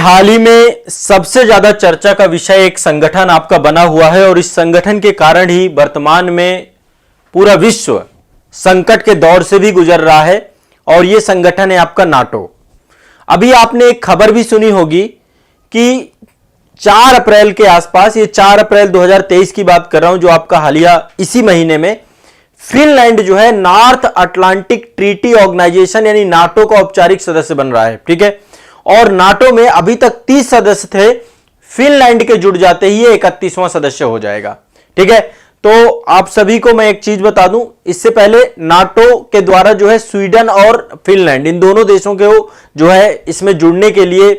हाल ही में सबसे ज्यादा चर्चा का विषय एक संगठन आपका बना हुआ है और इस संगठन के कारण ही वर्तमान में पूरा विश्व संकट के दौर से भी गुजर रहा है और यह संगठन है आपका नाटो। अभी आपने एक खबर भी सुनी होगी कि 4 अप्रैल के आसपास, ये 4 अप्रैल 2023 की बात कर रहा हूं, जो आपका हालिया इसी महीने में फिनलैंड जो है नॉर्थ अटलांटिक ट्रीटी ऑर्गेनाइजेशन यानी नाटो का औपचारिक सदस्य बन रहा है। ठीक है, और नाटो में अभी तक 30 सदस्य थे, फिनलैंड के जुड़ जाते ही 31वां सदस्य हो जाएगा। ठीक है, तो आप सभी को मैं एक चीज बता दूं, इससे पहले नाटो के द्वारा जो है स्वीडन और फिनलैंड, इन दोनों देशों के जो है इसमें जुड़ने के लिए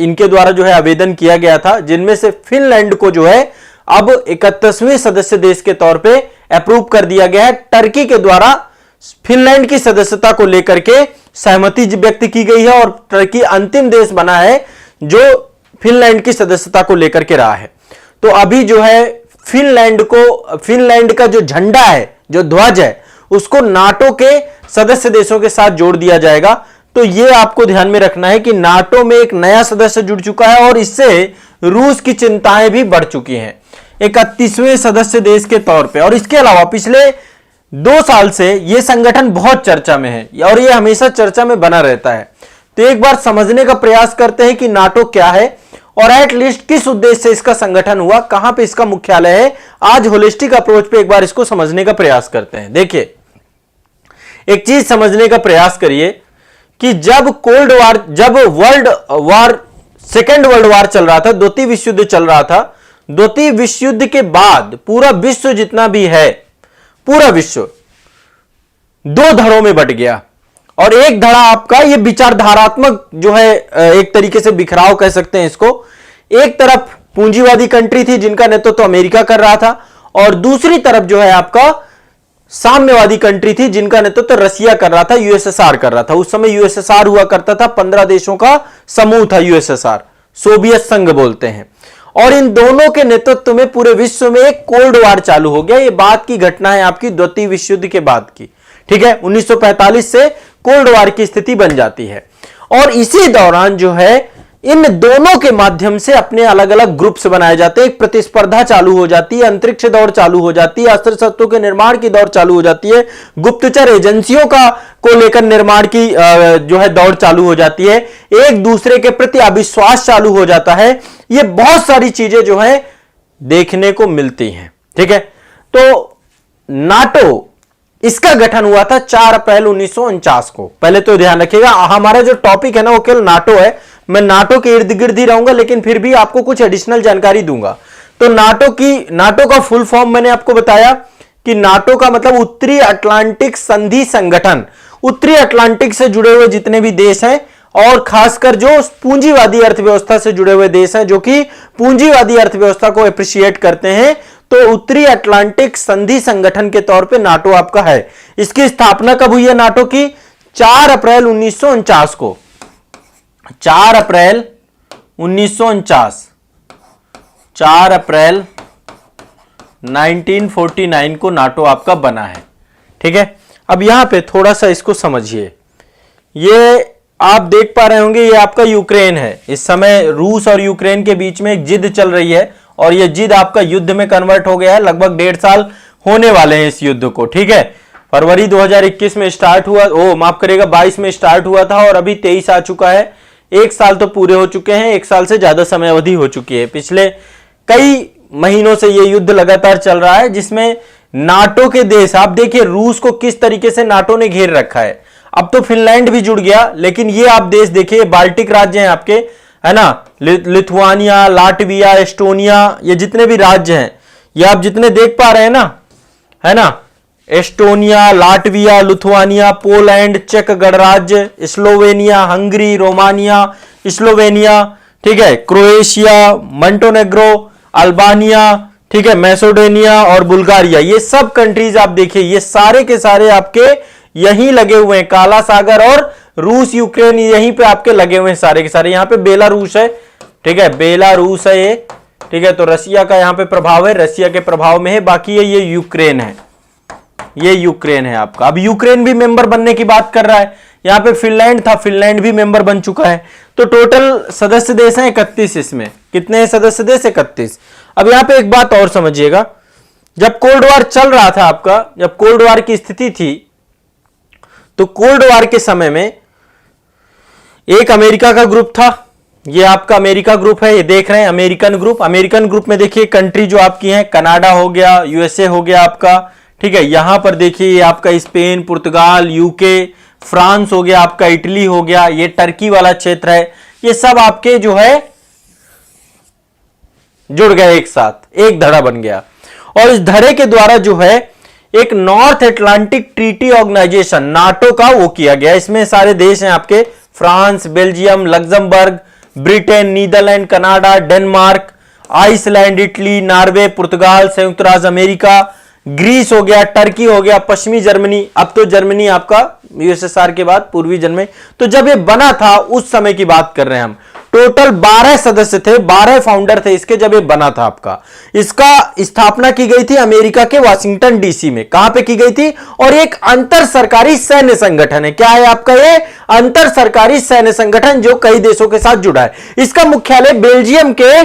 इनके द्वारा जो है आवेदन किया गया था, जिनमें से फिनलैंड को जो है अब 31वें सदस्य देश के तौर पे अप्रूव कर दिया गया है। टर्की के द्वारा फिनलैंड की सदस्यता को लेकर के सहमति व्यक्त की गई है और टर्की अंतिम देश बना है जो फिनलैंड की सदस्यता को लेकर के रहा है। तो अभी जो है फिनलैंड का जो झंडा है, जो ध्वज है, उसको नाटो के सदस्य देशों के साथ जोड़ दिया जाएगा। तो यह आपको ध्यान में रखना है कि नाटो में एक नया सदस्य जुड़ चुका है और इससे रूस की चिंताएं भी बढ़ चुकी हैं 31वें सदस्य देश के तौर पे। और इसके अलावा पिछले 2 साल से यह संगठन बहुत चर्चा में है और यह हमेशा चर्चा में बना रहता है। तो एक बार समझने का प्रयास करते हैं कि नाटो क्या है और एटलीस्ट किस उद्देश्य से इसका संगठन हुआ, कहां पे इसका मुख्यालय है। आज होलिस्टिक अप्रोच पे एक बार इसको समझने का प्रयास करते हैं। देखिए, एक चीज समझने का प्रयास करिए कि जब सेकेंड वर्ल्ड वार चल रहा था, द्वितीय विश्व युद्ध चल रहा था, द्वितीय विश्व युद्ध के बाद पूरा विश्व जितना भी है, पूरा विश्व 2 धड़ों में बट गया और एक धड़ा आपका ये विचारधारात्मक जो है एक तरीके से बिखराव कह सकते हैं इसको। एक तरफ पूंजीवादी कंट्री थी जिनका नेतृत्व तो अमेरिका कर रहा था और दूसरी तरफ जो है आपका साम्यवादी कंट्री थी जिनका नेतृत्व तो रसिया कर रहा था, यूएसएसआर कर रहा था। उस समय यूएसएसआर हुआ करता था, 15 देशों का समूह था यूएसएसआर, सोवियत संघ बोलते हैं। और इन दोनों के नेतृत्व में पूरे विश्व में एक कोल्ड वार चालू हो गया। ये बात की घटना है आपकी द्वितीय विश्व युद्ध के बाद की। ठीक है, 1945 से कोल्ड वार की स्थिति बन जाती है और इसी दौरान जो है इन दोनों के माध्यम से अपने अलग अलग ग्रुप्स बनाए जाते हैं, एक प्रतिस्पर्धा चालू हो जाती है, अंतरिक्ष दौड़ चालू हो जाती है, अस्त्र शस्त्रों के निर्माण की दौड़ चालू हो जाती है, गुप्तचर एजेंसियों को लेकर निर्माण की जो है दौड़ चालू हो जाती है, एक दूसरे के प्रति अविश्वास चालू हो जाता है। ये बहुत सारी चीजें जो है देखने को मिलती हैं। ठीक है, तो नाटो इसका गठन हुआ था 4 अप्रैल 1949 को। पहले तो ध्यान रखिएगा, हमारा जो टॉपिक है ना वो केवल नाटो है। मैं नाटो के इर्द गिर्द ही रहूंगा लेकिन फिर भी आपको कुछ एडिशनल जानकारी दूंगा। तो नाटो का फुल फॉर्म मैंने आपको बताया कि नाटो का मतलब उत्तरी अटलांटिक संधि संगठन। उत्तरी अटलांटिक से जुड़े हुए जितने भी देश हैं और खासकर जो पूंजीवादी अर्थव्यवस्था से जुड़े हुए देश हैं, जो कि पूंजीवादी अर्थव्यवस्था को अप्रिशिएट करते हैं, तो उत्तरी अटलांटिक संधि संगठन के तौर पे नाटो आपका है। इसकी स्थापना कब हुई है नाटो की? 4 अप्रैल 1949 को। 4 अप्रैल 1949, 4 अप्रैल 1949 को नाटो आपका बना है। ठीक है, अब यहां पे थोड़ा सा इसको समझिए। ये आप देख पा रहे होंगे, ये आपका यूक्रेन है। इस समय रूस और यूक्रेन के बीच में एक जिद चल रही है और यह जिद आपका युद्ध में कन्वर्ट हो गया है। लगभग 1.5 साल होने वाले हैं इस युद्ध को। ठीक है, फरवरी 2021 में स्टार्ट हुआ, माफ करिएगा 22 में स्टार्ट हुआ था और अभी 23 आ चुका है। 1 साल तो पूरे हो चुके हैं, 1 साल से ज्यादा समय अवधि हो चुकी है। पिछले कई महीनों से यह युद्ध लगातार चल रहा है जिसमें नाटो के देश, आप देखिए रूस को किस तरीके से नाटो ने घेर रखा है। अब तो फिनलैंड भी जुड़ गया, लेकिन ये आप देश देखिए, बाल्टिक राज्य हैं आपके, है ना, लिथुआनिया, लाटविया, एस्टोनिया, ये जितने भी राज्य हैं, ये आप जितने देख पा रहे हैं ना, है ना, एस्टोनिया, लाटविया, लिथुआनिया, पोलैंड, चेक गणराज्य, स्लोवेनिया, हंगरी, रोमानिया, स्लोवेनिया, ठीक है, क्रोएशिया, मोंटेनेग्रो, अल्बानिया, ठीक है, मैसेडोनिया और बुल्गारिया, ये सब कंट्रीज आप देखिए, ये सारे के सारे आपके यहीं लगे हुए हैं। काला सागर और रूस, यूक्रेन यहीं पे आपके लगे हुए हैं सारे के सारे। यहां पे बेलारूस है, ठीक है, बेलारूस है ये, ठीक है, तो रसिया का यहां पे प्रभाव है, रसिया के प्रभाव में है। बाकी ये यूक्रेन है, ये यूक्रेन है आपका। अब यूक्रेन भी मेंबर बनने की बात कर रहा है यहां पे फिनलैंड था, फिनलैंड भी मेंबर बन चुका है। तो टोटल सदस्य देश हैं 31। इसमें कितने सदस्य देश? 31। अब यहां पे एक बात और समझिएगा, जब कोल्ड वॉर चल रहा था आपका, जब कोल्ड वॉर की स्थिति थी, तो कोल्ड वॉर के समय में एक अमेरिका का ग्रुप था, ये आपका अमेरिका ग्रुप है, ये देख रहे हैं अमेरिकन ग्रुप। अमेरिकन ग्रुप में देखिए कंट्री जो आपकी हैं, कनाडा हो गया, यूएसए हो गया आपका, ठीक है। यहां पर देखिए ये आपका स्पेन, पुर्तगाल, यूके, फ्रांस हो गया आपका, इटली हो गया, ये टर्की वाला क्षेत्र है, ये सब आपके जो है जुड़ गए एक साथ, एक धड़ा बन गया। और इस धड़े के द्वारा जो है एक North Atlantic Treaty Organisation, NATO का वो किया गया। इसमें सारे देश हैं आपके, France, Belgium, Luxembourg, Britain, Netherlands, Canada, Denmark, Iceland, Italy, Norway, पुर्तगाल, संयुक्त राज्य अमेरिका, ग्रीस हो गया, टर्की हो गया, पश्चिमी जर्मनी, अब तो जर्मनी आपका यूएसएसआर के बाद पूर्वी जर्मनी। तो जब ये बना था उस समय की बात कर रहे हैं हम। टोटल 12 सदस्य थे, 12 फाउंडर थे इसके जब ये बना था आपका। इसका स्थापना की गई थी अमेरिका के वाशिंगटन डीसी में। कहां पे की गई थी? और एक अंतर सरकारी सैन्य संगठन है। क्या है आपका? ये अंतर सरकारी सैन्य संगठन जो कई देशों के साथ जुड़ा है। इसका मुख्यालय बेल्जियम के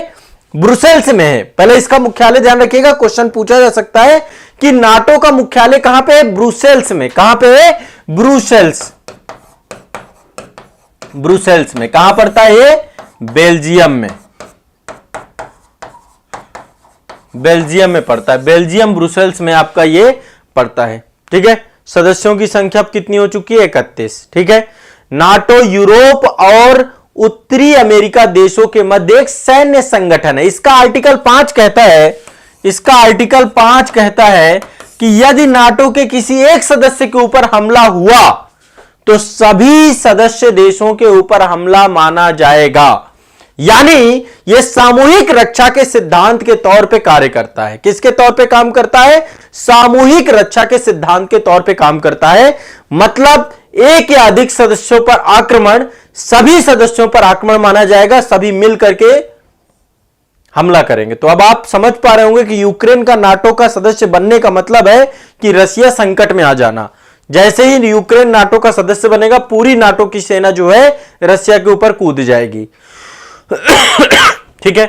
ब्रुसेल्स में है। पहले इसका मुख्यालय ध्यान रखिएगा, क्वेश्चन पूछा जा सकता है कि नाटो का मुख्यालय कहां पे है? ब्रुसेल्स में। कहां पे है? ब्रुसेल्स। ब्रुसेल्स में। कहां पड़ता है ये? बेल्जियम में। बेल्जियम में पड़ता है, बेल्जियम ब्रुसेल्स में आपका ये पड़ता है, ठीक है। सदस्यों की संख्या अब कितनी हो चुकी है? 31, ठीक है। नाटो यूरोप और उत्तरी अमेरिका देशों के मध्य एक सैन्य संगठन है। इसका आर्टिकल 5 कहता है, इसका आर्टिकल 5 कहता है कि यदि नाटो के किसी एक सदस्य के ऊपर हमला हुआ तो सभी सदस्य देशों के ऊपर हमला माना जाएगा। यानी यह सामूहिक रक्षा के सिद्धांत के तौर पे कार्य करता है। किसके तौर पे काम करता है? सामूहिक रक्षा के सिद्धांत के तौर पे काम करता है। मतलब एक या अधिक सदस्यों पर आक्रमण सभी सदस्यों पर आक्रमण माना जाएगा, सभी मिल करके हमला करेंगे। तो अब आप समझ पा रहे होंगे कि यूक्रेन का नाटो का सदस्य बनने का मतलब है कि रशिया संकट में आ जाना। जैसे ही यूक्रेन नाटो का सदस्य बनेगा, पूरी नाटो की सेना जो है रशिया के ऊपर कूद जाएगी, ठीक है।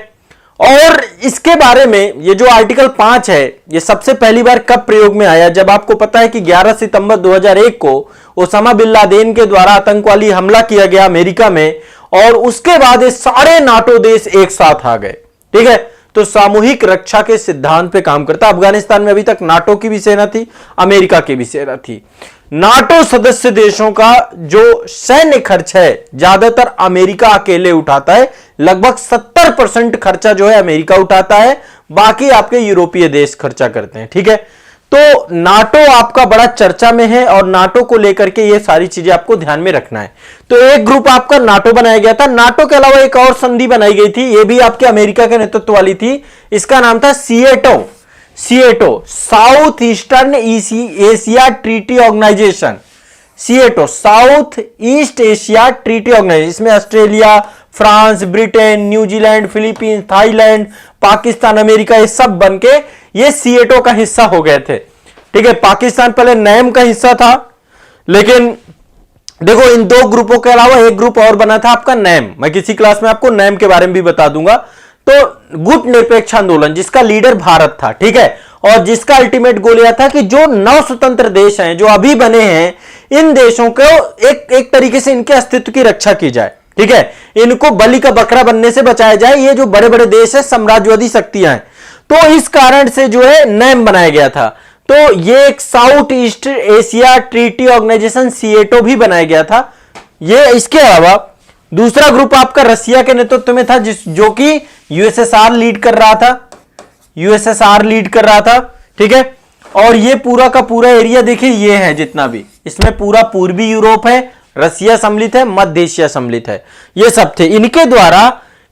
और इसके बारे में ये जो आर्टिकल 5 है, ये सबसे पहली बार कब प्रयोग में आया? जब आपको पता है कि 11 सितंबर 2001 को ओसामा बिन लादेन के द्वारा आतंकवादी हमला किया गया अमेरिका में, और उसके बाद ये सारे नाटो देश एक साथ आ गए, ठीक है। तो सामूहिक रक्षा के सिद्धांत पे काम करता। अफगानिस्तान में अभी तक नाटो की भी सेना थी, अमेरिका की भी सेना थी। नाटो सदस्य देशों का जो सैन्य खर्च है ज्यादातर अमेरिका अकेले उठाता है। लगभग 70% खर्चा जो है अमेरिका उठाता है, बाकी आपके यूरोपीय देश खर्चा करते हैं, ठीक है। तो नाटो आपका बड़ा चर्चा में है और नाटो को लेकर के ये सारी चीजें आपको ध्यान में रखना है। तो एक ग्रुप आपका नाटो बनाया गया था। नाटो के अलावा एक और संधि बनाई गई थी, ये भी आपके अमेरिका के नेतृत्व वाली थी। इसका नाम था SEATO. SEATO, South Eastern Asia treaty organisation. SEATO, South East Asia treaty organization. इसमें Australia, France, Britain, New Zealand, Philippines, Thailand, Pakistan, America, ये सब बनके ये सीएटो का हिस्सा हो गए थे, ठीक है। पाकिस्तान पहले नैम का हिस्सा था, लेकिन देखो इन दो ग्रुपों के अलावा एक ग्रुप और बना था आपका नैम। मैं किसी क्लास में आपको नैम के बारे में भी बता दूंगा। तो गुट निरपेक्ष आंदोलन जिसका लीडर भारत था, ठीक है, और जिसका अल्टीमेट गोल यह था कि जो नव स्वतंत्र देश हैं जो अभी बने हैं, इन देशों को एक तरीके से इनके अस्तित्व की रक्षा की जाए, ठीक है। इनको बलि का बकरा बनने से बचाया जाए। ये जो बड़े बड़े देश है साम्राज्यवादी शक्तियां हैं, तो इस कारण से जो है नैम बनाया गया था। तो ये एक South East Asia treaty organisation SEATO भी बनाया गया था। ये इसके अलावा दूसरा ग्रुप आपका रसिया के नेतृत्व में था, जो कि यूएसएसआर लीड कर रहा था। यूएसएसआर लीड कर रहा था, ठीक है। और ये पूरा का पूरा एरिया देखिए, ये है जितना भी, इसमें पूरा पूर्वी यूरोप है, रसिया सम्मिलित है, मध्य एशिया सम्मिलित है, ये सब थे। इनके द्वारा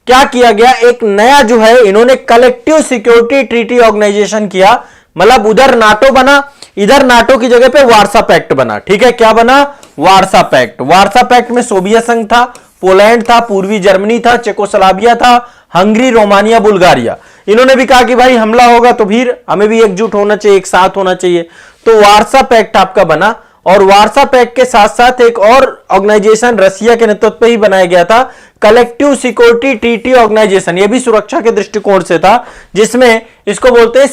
क्या किया गया? एक नया जो है इन्होंने कलेक्टिव सिक्योरिटी ट्रीटी ऑर्गेनाइजेशन किया। मतलब उधर नाटो बना, इधर नाटो की जगह पे वार्सा पैक्ट बना, ठीक है। क्या बना? Warsaw Pact. वार्सा पैक्ट में सोवियत संघ था, पोलैंड था, पूर्वी जर्मनी था, चेकोस्लोवाकिया था, हंगरी, रोमानिया, बुल्गारिया। इन्होंने भी कहा कि भाई हमला होगा तो फिर हमें भी एकजुट होना चाहिए, एक साथ होना चाहिए। तो वार्सा पैक्ट आपका बना, और वार्सा पैक्ट के साथ साथ एक और ऑर्गेनाइजेशन रसिया के नेतृत्व पे ही बनाया गया था, कलेक्टिव सिक्योरिटी ट्रीटी ऑर्गेनाइजेशन। यह भी सुरक्षा के दृष्टिकोण से था, जिसमें इसको बोलते हैं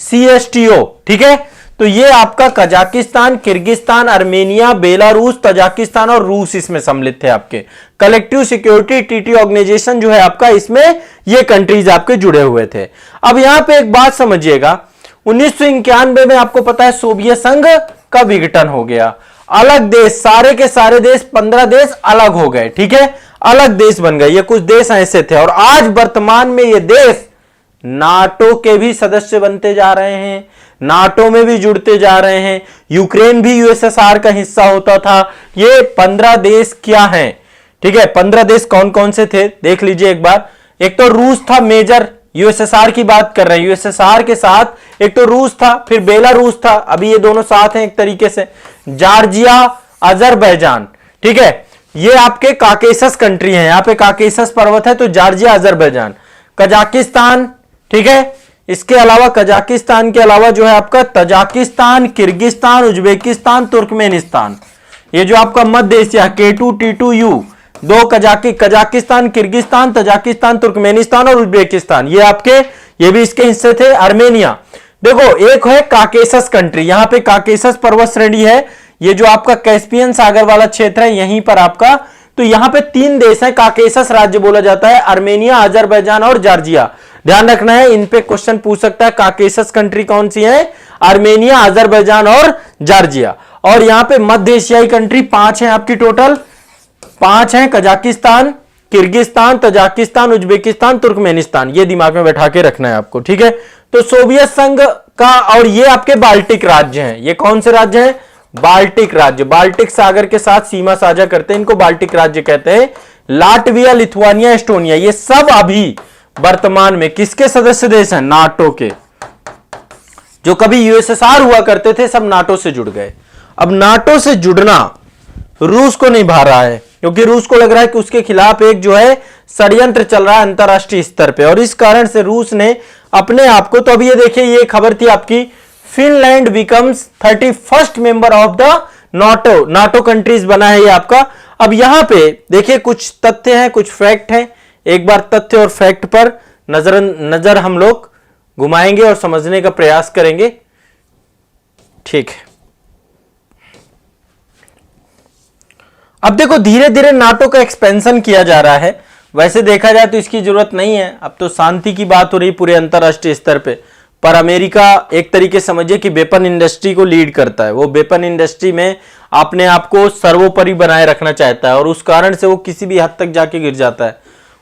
CSTO। ठीक है, तो ये आपका Kazakhstan, Kyrgyzstan, Armenia, Belarus, Tajikistan और रूस इसमें सम्मिलित थे। आपके कलेक्टिव सिक्योरिटी ट्रीटी ऑर्गेनाइजेशन जो है आपका, इसमें ये कंट्रीज आपके जुड़े हुए थे। अब यहां पे एक बात समझिएगा, 1991 में आपको पता है सोवियत संघ का विघटन हो गया, अलग देश, सारे के सारे देश 15 देश अलग हो गए। ठीक है, अलग देश बन गए। ये कुछ देश ऐसे थे और आज वर्तमान में ये देश नाटो के भी सदस्य बनते जा रहे हैं, नाटो में भी जुड़ते जा रहे हैं। यूक्रेन भी यूएसएसआर का हिस्सा होता था। ये 15 देश क्या हैं? ठीक है, 15 देश कौन कौन से थे देख लीजिए एक बार। एक तो रूस था मेजर, यूएसएसआर की बात कर रहे हैं, यूएसएसआर के साथ एक तो रूस था, फिर बेलारूस था, अभी ये दोनों साथ हैं एक तरीके से, जॉर्जिया, अजरबैजान। ठीक है, ये आपके काकेसस कंट्री हैं, यहां पे काकेसस पर्वत है तो जॉर्जिया, अजरबैजान, कजाकिस्तान। ठीक है, इसके अलावा कजाकिस्तान के अलावा जो है आपका तजाकिस्तान, किर्गिस्तान, उज्बेकिस्तान, तुर्कमेनिस्तान। ये जो आपका मध्य एशिया K2 T2U, दो कजाकिस्तान, किर्गिस्तान, तजाकिस्तान, तुर्कमेनिस्तान और उज्बेकिस्तान, ये आपके, ये भी इसके हिस्से थे। आर्मेनिया, देखो एक है काकेसस कंट्री, यहां पे काकेसस पर्वत श्रेणी है, ये जो आपका कैस्पियन सागर वाला क्षेत्र है यहीं पर आपका, तो यहां पे 3 देश हैं, काकेसस राज्य बोला जाता है, आर्मेनिया, अजरबैजान और जॉर्जिया। ध्यान रखना है, इन पे क्वेश्चन पूछ सकता है, काकेसस कंट्री कौन सी है? आर्मेनिया, अजरबैजान और जॉर्जिया। और यहां पे मध्य एशियाई कंट्री 5 है आपकी, टोटल 5 हैं, Kazakhstan, Kyrgyzstan, Tajikistan, Uzbekistan, Turkmenistan. ये दिमाग में बैठा के रखना है आपको। ठीक है, तो सोवियत संघ का, और ये आपके बाल्टिक राज्य हैं। ये कौन से राज्य हैं? बाल्टिक राज्य, बाल्टिक सागर के साथ सीमा साझा करते हैं, इनको बाल्टिक राज्य कहते हैं। लाटविया, लिथुआनिया, एस्टोनिया, ये सब अभी वर्तमान में किसके सदस्य देश हैं? नाटो के। जो कभी यूएसएसआर हुआ करते थे सब नाटो से जुड़ गए। अब नाटो से जुड़ना रूस को नहीं भा रहा है, क्योंकि रूस को लग रहा है कि उसके खिलाफ एक जो है षड्यंत्र चल रहा है अंतरराष्ट्रीय स्तर पे, और इस कारण से रूस ने अपने आप को, तो अभी ये देखिए, ये खबर थी आपकी, Finland becomes 31st member of the NATO, NATO countries बना है ये आपका। अब यहां पे देखिए कुछ तथ्य हैं, कुछ फैक्ट हैं, एक बार तथ्य और फैक्ट पर नजर हम लोग घुमाएंगे और समझने का प्रयास करेंगे। ठीक है, अब देखो धीरे धीरे नाटो का एक्सपेंशन किया जा रहा है। वैसे देखा जाए तो इसकी जरूरत नहीं है, अब तो शांति की बात हो रही पूरे अंतरराष्ट्रीय स्तर पे, पर अमेरिका एक तरीके समझिए कि वेपन इंडस्ट्री को लीड करता है, वो वेपन इंडस्ट्री में अपने आप को सर्वोपरि बनाए रखना चाहता है और उस कारण से वो किसी भी हद तक जाके गिर जाता है।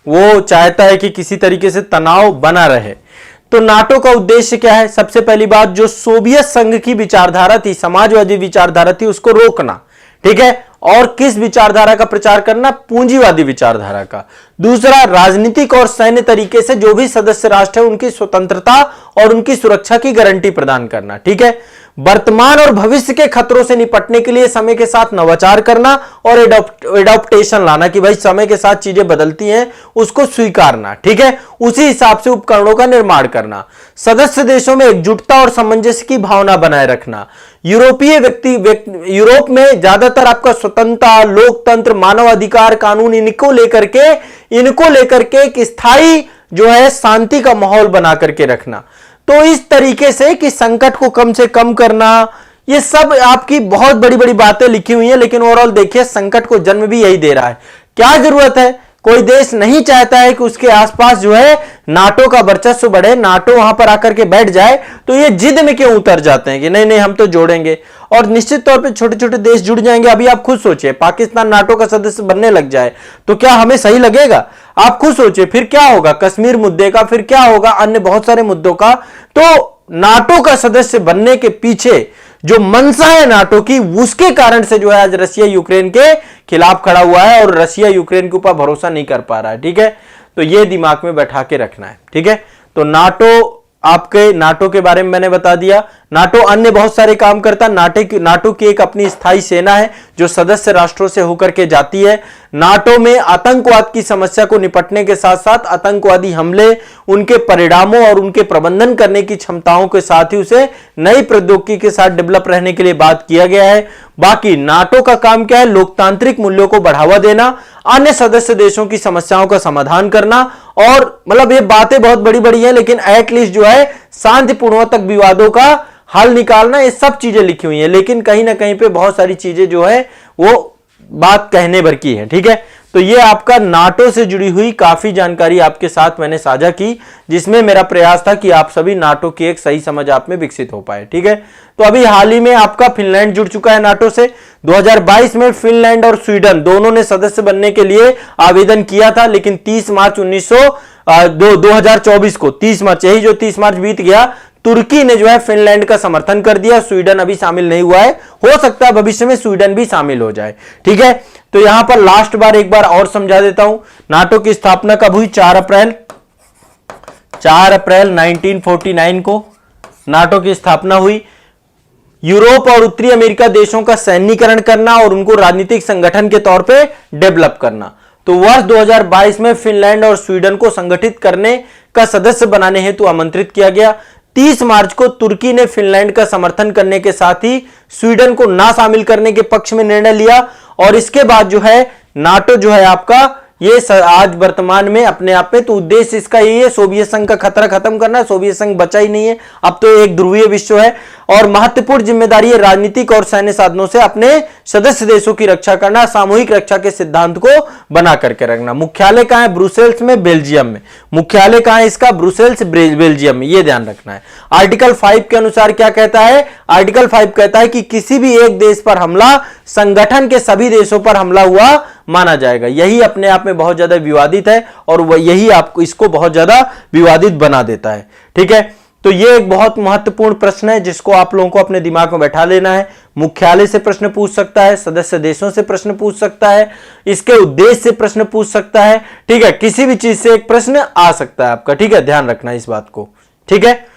वो चाहता है कि किसी तरीके से तनाव बना रहे। तो नाटो का उद्देश्य क्या है? सबसे पहली बात, जो सोवियत संघ की विचारधारा थी, समाजवादी विचारधारा थी, उसको रोकना। ठीक है, और किस विचारधारा का प्रचार करना? पूंजीवादी विचारधारा का। दूसरा, राजनीतिक और सैन्य तरीके से जो भी सदस्य राष्ट्र है उनकी स्वतंत्रता और उनकी सुरक्षा की गारंटी प्रदान करना। ठीक है, वर्तमान और भविष्य के खतरों से निपटने के लिए समय के साथ नवाचार करना और एडॉप्टेशन लाना, कि भाई समय के साथ चीजें बदलती हैं उसको स्वीकारना। ठीक है, उसी हिसाब से उपकरणों का निर्माण करना। सदस्य देशों में एकजुटता और सामंजस्य की भावना बनाए रखना। यूरोप में ज्यादातर आपका स्वतंत्रता, लोकतंत्र, मानवाधिकार कानून, इनको लेकर के एक स्थायी जो है शांति का माहौल बना करके रखना। तो इस तरीके से कि संकट को कम से कम करना, ये सब आपकी बहुत बड़ी बड़ी बातें लिखी हुई हैं, लेकिन ओवरऑल देखिए संकट को जन्म भी यही दे रहा है। क्या जरूरत है? कोई देश नहीं चाहता है कि उसके आसपास जो है नाटो का वर्चस्व बढ़े, नाटो वहां पर आकर के बैठ जाए, तो ये जिद में क्यों उतर जाते हैं कि नहीं नहीं हम तो जोड़ेंगे, और निश्चित तौर पे छोटे छोटे देश जुड़ जाएंगे। अभी आप खुद सोचिए, पाकिस्तान नाटो का सदस्य बनने लग जाए तो क्या हमें सही लगेगा? आप खुद सोचिए, फिर क्या होगा कश्मीर मुद्दे का, फिर क्या होगा अन्य बहुत सारे मुद्दों का। तो नाटो का सदस्य बनने के पीछे जो मंशा है नाटो की, उसके कारण से जो है आज रशिया यूक्रेन के खिलाफ खड़ा हुआ है और रशिया यूक्रेन के ऊपर भरोसा नहीं कर पा रहा है। ठीक है, तो ये दिमाग में बैठा के रखना है। ठीक है, तो नाटो आपके नाटो के बारे में मैंने बता दिया। नाटो अन्य बहुत सारे काम करता। नाटो की एक अपनी स्थायी सेना है जो सदस्य राष्ट्रों से होकर के जाती है। नाटो में आतंकवाद की समस्या को निपटने के साथ साथ आतंकवादी हमले, उनके परिणामों और उनके प्रबंधन करने की क्षमताओं के साथ ही उसे नई प्रौद्योगिकी के साथ डेवलप रहने के लिए बात किया गया है। बाकी नाटो का काम क्या है? लोकतांत्रिक मूल्यों को बढ़ावा देना, अन्य सदस्य देशों की समस्याओं का समाधान करना, और मतलब ये बातें बहुत बड़ी बड़ी हैं, लेकिन एटलीस्ट जो है शांतिपूर्वक विवादों का हल निकालना, ये सब चीजें लिखी हुई हैं। लेकिन कहीं ना कहीं पे बहुत सारी चीजें जो है वो बात कहने भर की है। ठीक है, तो ये आपका नाटो से जुड़ी हुई काफी जानकारी आपके साथ मैंने साझा की, जिसमें मेरा प्रयास था कि आप सभी नाटो की एक सही समझ आप में विकसित हो पाए। ठीक है, तो अभी हाल ही में आपका फिनलैंड जुड़ चुका है नाटो से। 2022 में फिनलैंड और स्वीडन दोनों ने सदस्य बनने के लिए आवेदन किया था, लेकिन 30 मार्च 2024 को 30 मार्च, यही जो 30 मार्च बीत गया, तुर्की ने जो है फिनलैंड का समर्थन कर दिया। स्वीडन अभी शामिल नहीं हुआ है, हो सकता है भविष्य में स्वीडन भी शामिल हो जाए। ठीक है, तो यहां पर लास्ट बार एक बार और समझा देता हूं, नाटो की स्थापना कब हुई? 4 अप्रैल 1949 को नाटो की स्थापना हुई। यूरोप और उत्तरी अमेरिका देशों का सैन्यीकरण करना और उनको राजनीतिक संगठन के तौर पे डेवलप करना। तो वर्ष 2022 में फिनलैंड और स्वीडन को संगठित करने का सदस्य बनाने हेतु आमंत्रित किया गया। 30 मार्च को तुर्की ने फिनलैंड का समर्थन करने के साथ ही स्वीडन को ना शामिल करने के पक्ष में निर्णय लिया, और इसके बाद जो है नाटो जो है आपका ये आज वर्तमान में अपने आप में, तो उद्देश्य इसका यही है, सोवियत संघ का खतरा खत्म करना। सोवियत संघ बचा ही नहीं है, अब तो एक ध्रुवीय विश्व है, और महत्वपूर्ण जिम्मेदारी है राजनीतिक और सैन्य साधनों से अपने सदस्य देशों की रक्षा करना, सामूहिक रक्षा के सिद्धांत को बना करके रखना। मुख्यालय कहां है? ब्रुसेल्स में, बेल्जियम में। मुख्यालय कहां है इसका? ब्रुसेल्स, बेल्जियम में, यह ध्यान रखना है। आर्टिकल 5 के अनुसार क्या कहता है? आर्टिकल 5 कहता है कि किसी भी एक देश पर हमला संगठन के सभी देशों पर हमला हुआ माना जाएगा। यही अपने आप में बहुत ज्यादा विवादित है, और यही आपको इसको बहुत ज्यादा विवादित बना देता है। ठीक है, तो ये एक बहुत महत्वपूर्ण प्रश्न है जिसको आप लोगों को अपने दिमाग में बैठा लेना है। मुख्यालय से प्रश्न पूछ सकता है, सदस्य देशों से प्रश्न पूछ सकता है, इसके उद्देश्य से प्रश्न पूछ सकता है। ठीक है, किसी भी चीज से एक प्रश्न आ सकता है आपका। ठीक है, ध्यान रखना इस बात को। ठीक है।